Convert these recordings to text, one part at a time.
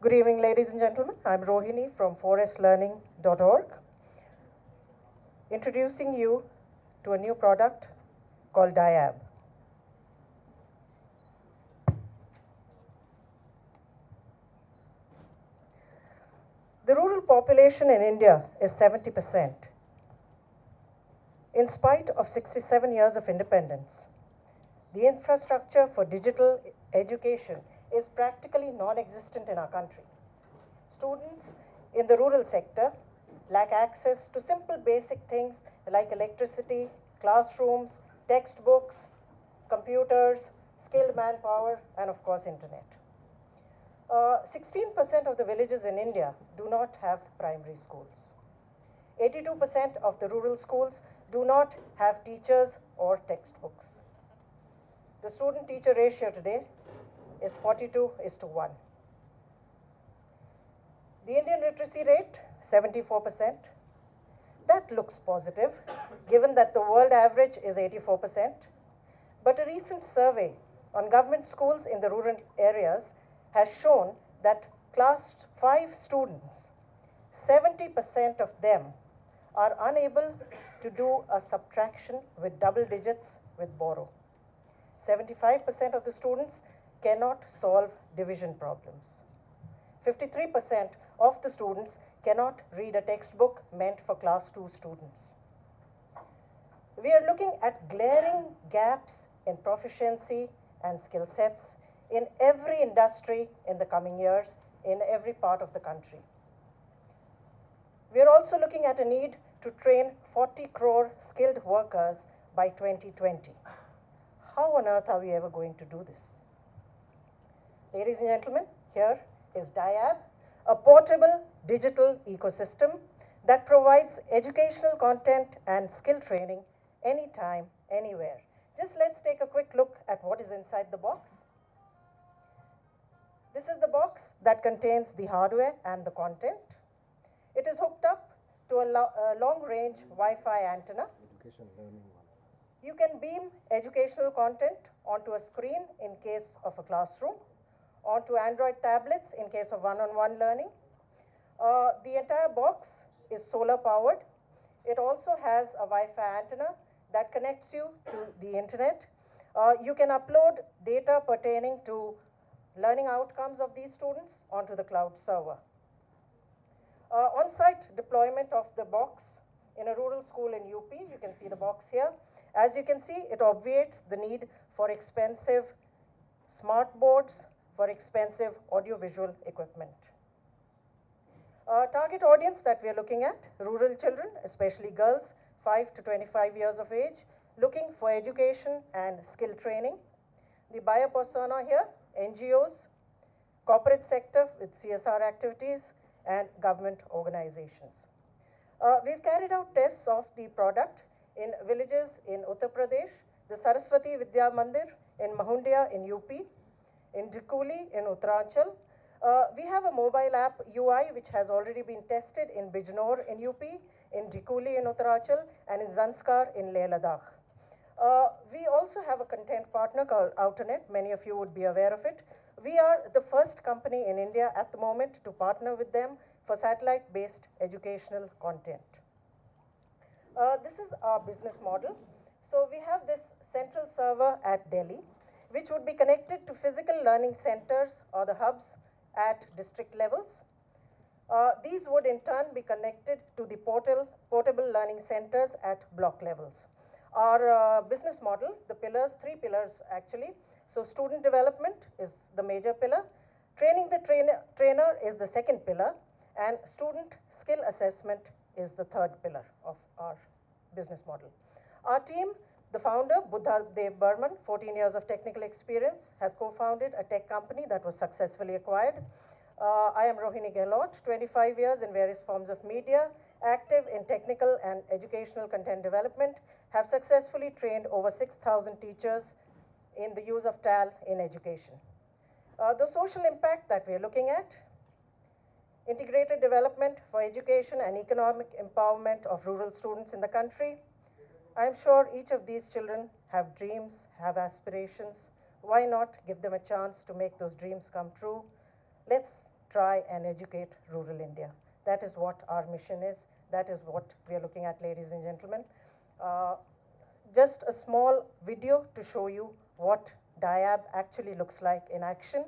Good evening, ladies and gentlemen. I'm Rohini from forestlearning.org, introducing you to a new product called DIAB. The rural population in India is 70%. In spite of 67 years of independence, the infrastructure for digital education is practically non-existent in our country. Students in the rural sector lack access to simple basic things like electricity, classrooms, textbooks, computers, skilled manpower, and of course, internet. 16% of the villages in India do not have primary schools. 82% of the rural schools do not have teachers or textbooks. The student-teacher ratio today is 42:1. The Indian literacy rate, 74%. That looks positive, given that the world average is 84%. But a recent survey on government schools in the rural areas has shown that class 5 students, 70% of them are unable to do a subtraction with double digits with borrow. 75% of the students cannot solve division problems. 53% of the students cannot read a textbook meant for class 2 students. We are looking at glaring gaps in proficiency and skill sets in every industry in the coming years in every part of the country. We are also looking at a need to train 40 crore skilled workers by 2020. How on earth are we ever going to do this? Ladies and gentlemen, here is DIAB, a portable digital ecosystem that provides educational content and skill training anytime, anywhere. Just let's take a quick look at what is inside the box. This is the box that contains the hardware and the content. It is hooked up to a long-range Wi-Fi antenna. You can beam educational content onto a screen in case of a classroom, onto Android tablets in case of one-on-one learning. The entire box is solar powered. It also has a Wi-Fi antenna that connects you to the internet. You can upload data pertaining to learning outcomes of these students onto the cloud server. On-site deployment of the box in a rural school in UP, you can see the box here. As you can see, it obviates the need for expensive smart boards, for expensive audiovisual equipment. Target audience that we are looking at, rural children, especially girls, 5 to 25 years of age, looking for education and skill training. The buyer persona here, NGOs, corporate sector with CSR activities, and government organizations. We've carried out tests of the product in villages in Uttar Pradesh, the Saraswati Vidya Mandir in Mahundia in UP, in Dhikuli in Uttaranchal. We have a mobile app UI which has already been tested in Bijnor in UP, in Dhikuli in Uttaranchal, and in Zanskar in Leh Ladakh. We also have a content partner called Outernet. Many of you would be aware of it. We are the first company in India at the moment to partner with them for satellite-based educational content. This is our business model. So we have this central server at Delhi, which would be connected to physical learning centers or the hubs at district levels. These would in turn be connected to the portable learning centers at block levels. Our business model, the pillars, 3 pillars actually. So student development is the major pillar, training the trainer is the second pillar, and student skill assessment is the third pillar of our business model. Our team, the founder, Buddha Dev Burman, 14 years of technical experience, has co-founded a tech company that was successfully acquired. I am Rohini Gehlot, 25 years in various forms of media, active in technical and educational content development, have successfully trained over 6,000 teachers in the use of TAL in education. The social impact that we are looking at, integrated development for education and economic empowerment of rural students in the country. I'm sure each of these children have dreams, have aspirations. Why not give them a chance to make those dreams come true? Let's try and educate rural India. That is what our mission is. That is what we are looking at, ladies and gentlemen. Just a small video to show you what DIAB actually looks like in action.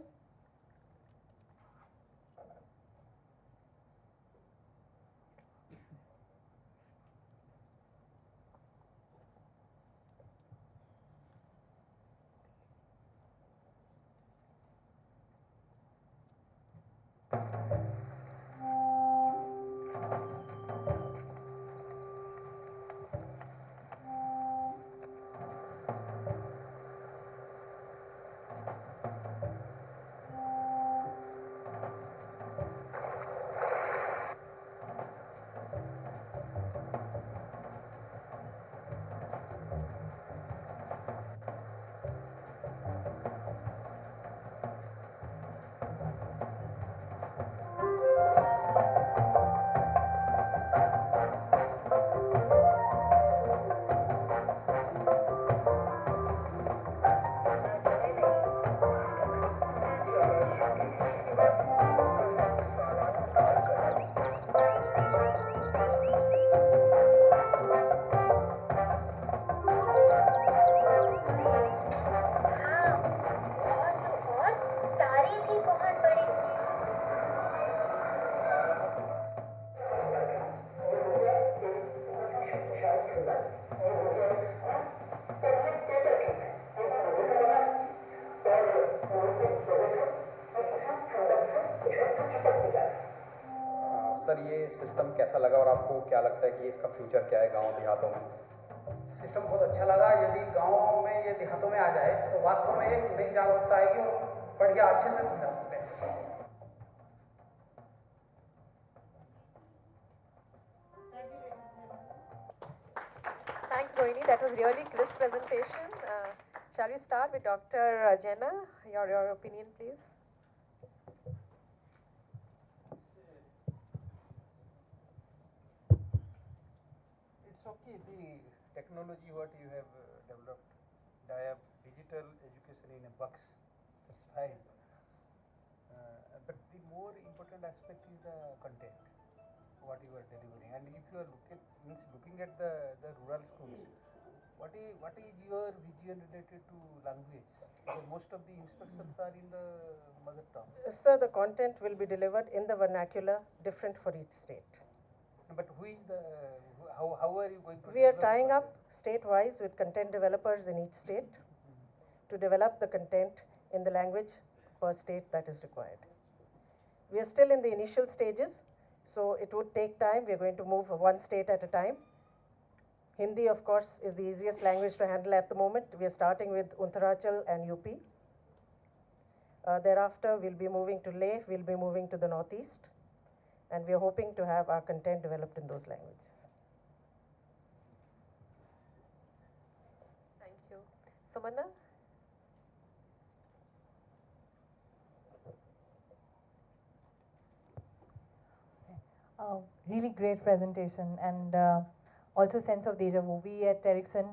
Sir ये system कैसा लगा और आपको क्या लगता है कि इसका फ्यूचर क्या है गांव देहातों में? सिस्टम बहुत अच्छा लगा। यदि गाँव में ये देहातों में आ जाए तो वास्तव में एक नई जागरूकता आएगी और बढ़िया अच्छे से समझा सकते हैं। Thanks, Rohini. That was really crisp presentation. Shall we start with Dr. Jenna? Your opinion, please. It's okay. The technology what you have developed, DIAB, digital education in a box, that's fine. But the more important aspect is the content, what you are delivering. And if you are looking at the rural schools, what is your vision related to language? Because most of the instructions are in the mother tongue. Sir, the content will be delivered in the vernacular, different for each state. But who is the, how are you going to? We are tying up state-wise with content developers in each state to develop the content in the language per state that is required. We are still in the initial stages, so it would take time. We are going to move one state at a time. Hindi, of course, is the easiest language to handle at the moment. We are starting with Uttarachal and UP. Thereafter, we'll be moving to Leh, we'll be moving to the northeast, and we are hoping to have our content developed in those languages. Thank you. Sumanna? Really great presentation and also sense of deja vu. We at Ericsson,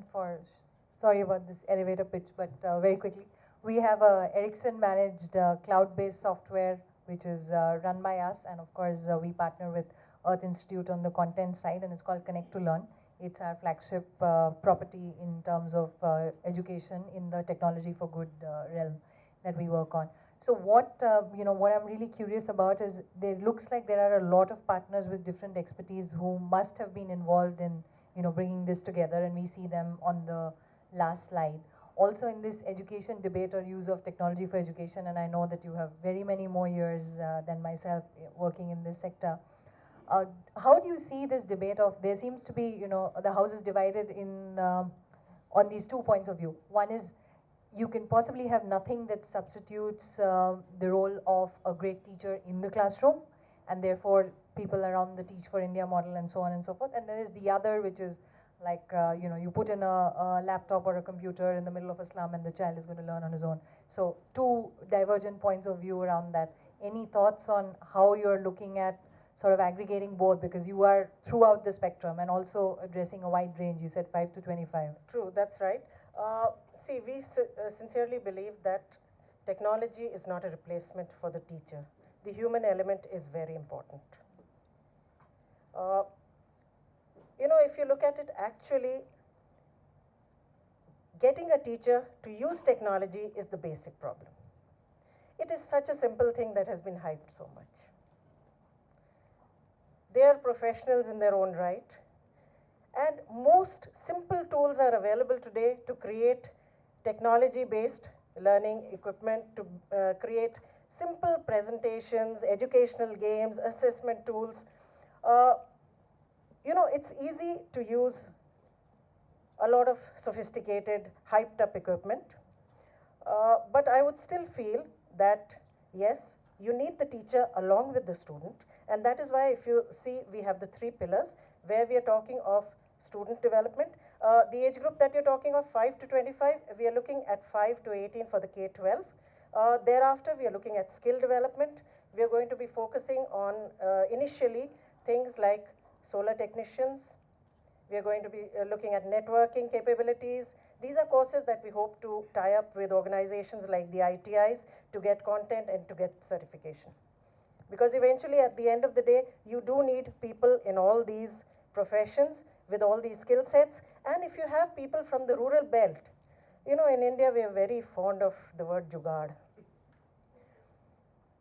sorry about this elevator pitch, but very quickly, we have a Ericsson managed cloud-based software which is run by us, and of course we partner with Earth Institute on the content side, and it's called Connect to Learn. It's our flagship property in terms of education in the technology for good realm that we work on. So what what I'm really curious about is there looks like there are a lot of partners with different expertise who must have been involved in bringing this together, and we see them on the last slide. Also in this education debate or use of technology for education, and I know that you have very many more years than myself working in this sector. How do you see this debate of, there seems to be, the house is divided in on these 2 points of view. One is you can possibly have nothing that substitutes the role of a great teacher in the classroom, and therefore people around the Teach for India model and so on and so forth. And there is the other, which is like, you put in a laptop or a computer in the middle of a slum and the child is going to learn on his own. So 2 divergent points of view around that. Any thoughts on how you're looking at sort of aggregating both, because you are throughout the spectrum and also addressing a wide range? You said 5 to 25. True, that's right. See, we sincerely believe that technology is not a replacement for the teacher. the human element is very important. You know, if you look at it, actually, getting a teacher to use technology is the basic problem. It is such a simple thing that has been hyped so much. They are professionals in their own right, and most simple tools are available today to create technology-based learning equipment, to create simple presentations, educational games, assessment tools. You know, it's easy to use a lot of sophisticated, hyped-up equipment. But I would still feel that, yes, you need the teacher along with the student. And that is why, if you see, we have the 3 pillars where we are talking of student development. The age group that you're talking of, 5 to 25, we are looking at 5 to 18 for the K-12. Thereafter, we are looking at skill development. We are going to be focusing on, initially, things like solar technicians. We are going to be looking at networking capabilities. These are courses that we hope to tie up with organizations like the ITIs to get content and to get certification. Because eventually, at the end of the day, you do need people in all these professions with all these skill sets. And if you have people from the rural belt, you know, in India, we are very fond of the word jugaad.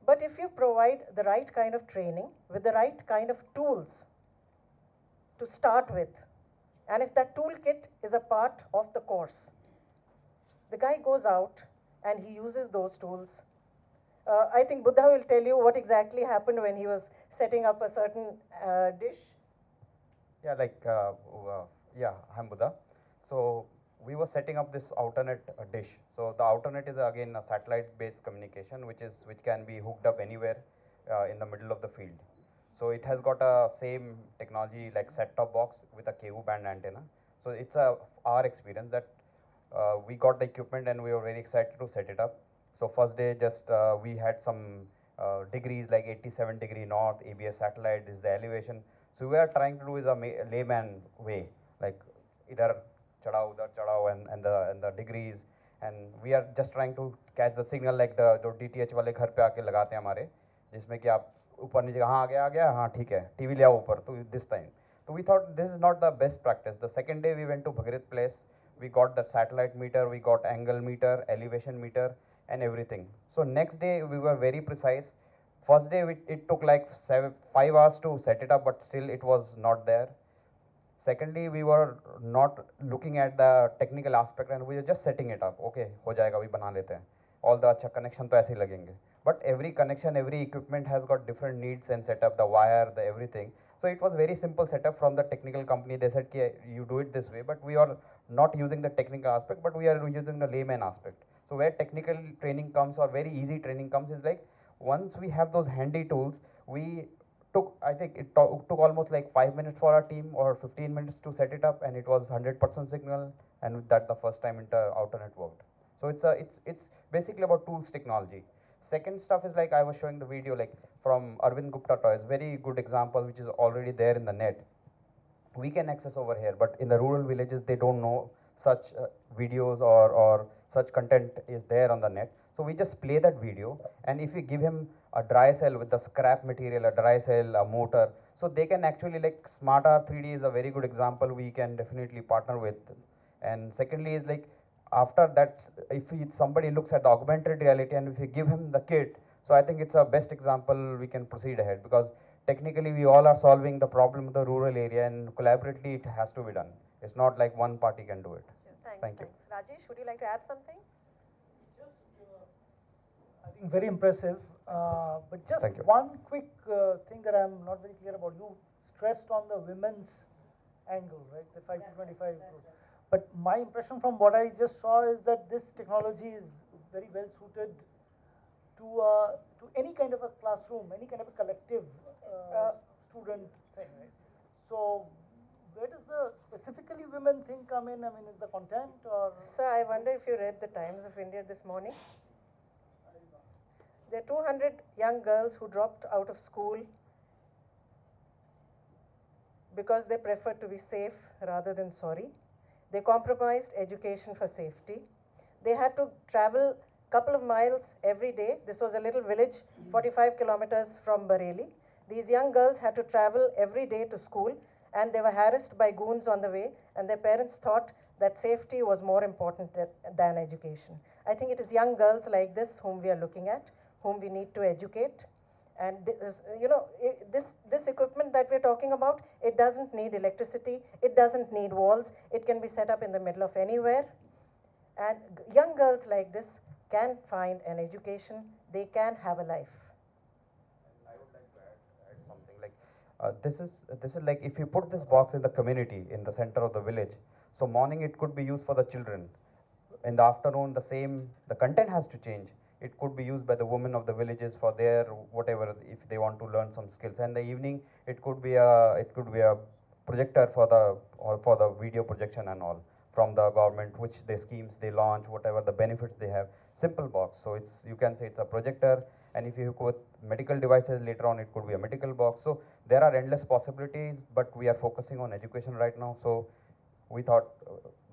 But if you provide the right kind of training with the right kind of tools to start with, and if that toolkit is a part of the course, the guy goes out and he uses those tools. I think Buddha will tell you what exactly happened when he was setting up a certain dish. Yeah, yeah, I'm Buddha. So we were setting up this Outernet dish. So the Outernet is again a satellite-based communication, which can be hooked up anywhere in the middle of the field. So it has got a same technology like set-top box with a KU band antenna. So it's our experience that we got the equipment and we were very excited to set it up. So first day, just we had some degrees like 87 degree north, ABS satellite, this is the elevation. So we are trying to do is a layman way, like either chadao, udhar chadao, and the degrees, and we are just trying to catch the signal like the जो DTH वाले घर पे आके लगाते हैं हमारे, जिसमें कि आप ऊपर नीचे हाँ आ गया हाँ ठीक है टीवी ले आओ ऊपर तो this time. So we thought this is not the best practice. The second day we went to Bhagirath Place. We got the satellite meter, we got angle meter, elevation meter, and everything. So next day we were very precise. First day it took like 5 hours to set it up, but still it was not there. Secondly, we were not looking at the technical aspect and we were just setting it up. Okay, हो जाएगा अभी बना लेते हैं. All the अच्छा connection तो ऐसे ही लगेंगे. But every connection, every equipment has got different needs and setup, the wire, the everything. So it was very simple setup from the technical company. They said, you do it this way, but we are not using the technical aspect, but we are using the layman aspect. So where technical training comes or very easy training comes is like, once we have those handy tools, we took, I think it took almost like 5 minutes for our team or 15 minutes to set it up, and it was 100% signal, and with that the first time Outernet worked. So it's basically about tools technology. Second stuff is like I was showing the video like from Arvind Gupta Toys, very good example which is already there in the net. We can access over here, but in the rural villages they don't know such videos or such content is there on the net. So we just play that video, and if we give him a dry cell with the scrap material, a dry cell, a motor, so they can actually like SmartR 3D is a very good example we can definitely partner with. And secondly is like after that, if somebody looks at the augmented reality and if you give him the kit, so I think it's a best example we can proceed ahead, because technically we all are solving the problem of the rural area and collaboratively it has to be done. It's not like one party can do it. Thanks. Thank you. Rajesh, would you like to add something? I think very impressive. But just Thank you. one quick thing that I'm not very clear about. You stressed on the women's angle, right? The 5 to 25 group. But my impression from what I just saw is that this technology is very well suited to any kind of a classroom, any kind of a collective student thing, right? So where does the specifically women thing come in? I mean, is the content or? Sir, I wonder if you read the Times of India this morning. There are 200 young girls who dropped out of school because they preferred to be safe rather than sorry. They compromised education for safety. They had to travel couple of miles every day. This was a little village, 45 kilometers from Bareilly. These young girls had to travel every day to school, and they were harassed by goons on the way, and their parents thought that safety was more important than education. I think it is young girls like this whom we are looking at, whom we need to educate. And this equipment that we're talking about, it doesn't need electricity, it doesn't need walls, it can be set up in the middle of anywhere. And young girls like this can find an education, they can have a life. I would like to add something like this is like if you put this box in the community in the center of the village. So morning it could be used for the children. In the afternoon the content has to change. It could be used by the women of the villages for their whatever if they want to learn some skills. And the evening it could be a projector for the video projection and all from the government, which the schemes they launch, whatever the benefits they have. Simple box. So it's you can say it's a projector. And if you go with medical devices later on, it could be a medical box. So there are endless possibilities, but we are focusing on education right now. So we thought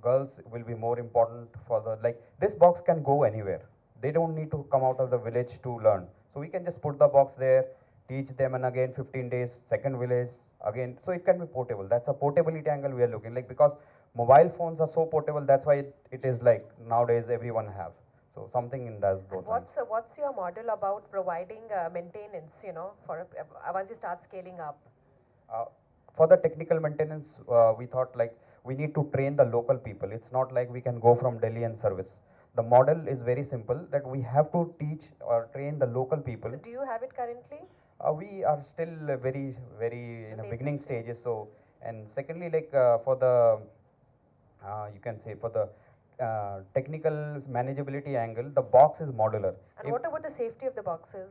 girls will be more important for the like this box can go anywhere. They don't need to come out of the village to learn. So we can just put the box there, teach them, and again 15 days, second village, again. So it can be portable. That's a portability angle we are looking like because mobile phones are so portable. That's why it is like nowadays everyone have. So something in those lines. What's your model about providing maintenance, for once you start scaling up? For the technical maintenance, we thought like we need to train the local people. It's not like we can go from Delhi and service. The model is very simple that we have to teach or train the local people. So do you have it currently? We are still very in the beginning stages. So and secondly, like for the you can say for the technical manageability angle, the box is modular. And what about the safety of the boxes?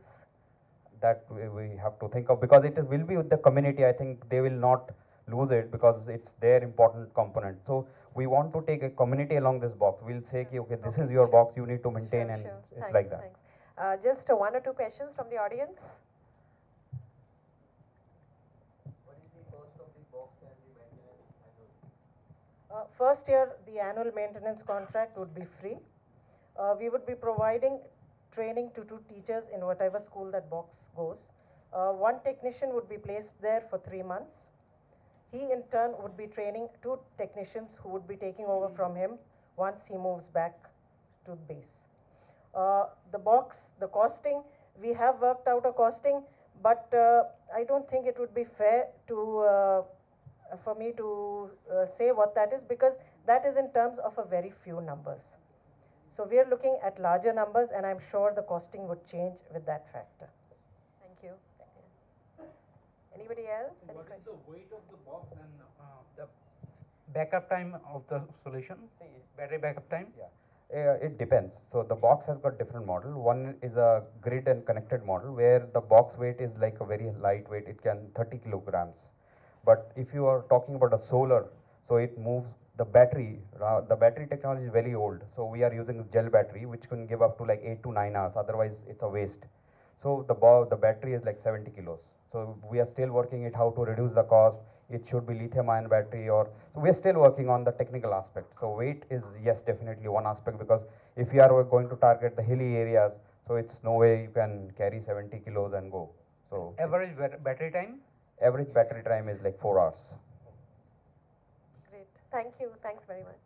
That we have to think of because it will be with the community. I think they will not lose it because it's their important component. So we want to take a community along this box. We'll say, okay, this is your box, you need to maintain, and it's Thanks, like that. Thanks. Just one or two questions from the audience. What is the cost of the box and the maintenance annually? First year, the annual maintenance contract would be free. We would be providing training to 2 teachers in whatever school that box goes. 1 technician would be placed there for 3 months. He in turn would be training 2 technicians who would be taking over from him once he moves back to base. The box, the costing, we have worked out a costing, but I don't think it would be fair to for me to say what that is because that is in terms of a very few numbers. So we are looking at larger numbers and I'm sure the costing would change with that factor. Thank you. Anybody else? Any What is questions? the weight of the box and the backup time of the solution? Battery backup time? Yeah, it depends. So the box has got different model. One is a grid and connected model where the box weight is like a very lightweight. It can 30 kilograms. But if you are talking about a solar, so it moves the battery. The battery technology is very old. So we are using gel battery, which can give up to like 8 to 9 hours. Otherwise, it's a waste. So the battery is like 70 kilos. So we are still working it how to reduce the cost. It should be lithium-ion battery or so we are still working on the technical aspect. So weight is yes definitely one aspect because if you are going to target the hilly areas, so it's no way you can carry 70 kilos and go. So Average battery time? average battery time is like 4 hours. Great. Thank you. Thanks very much.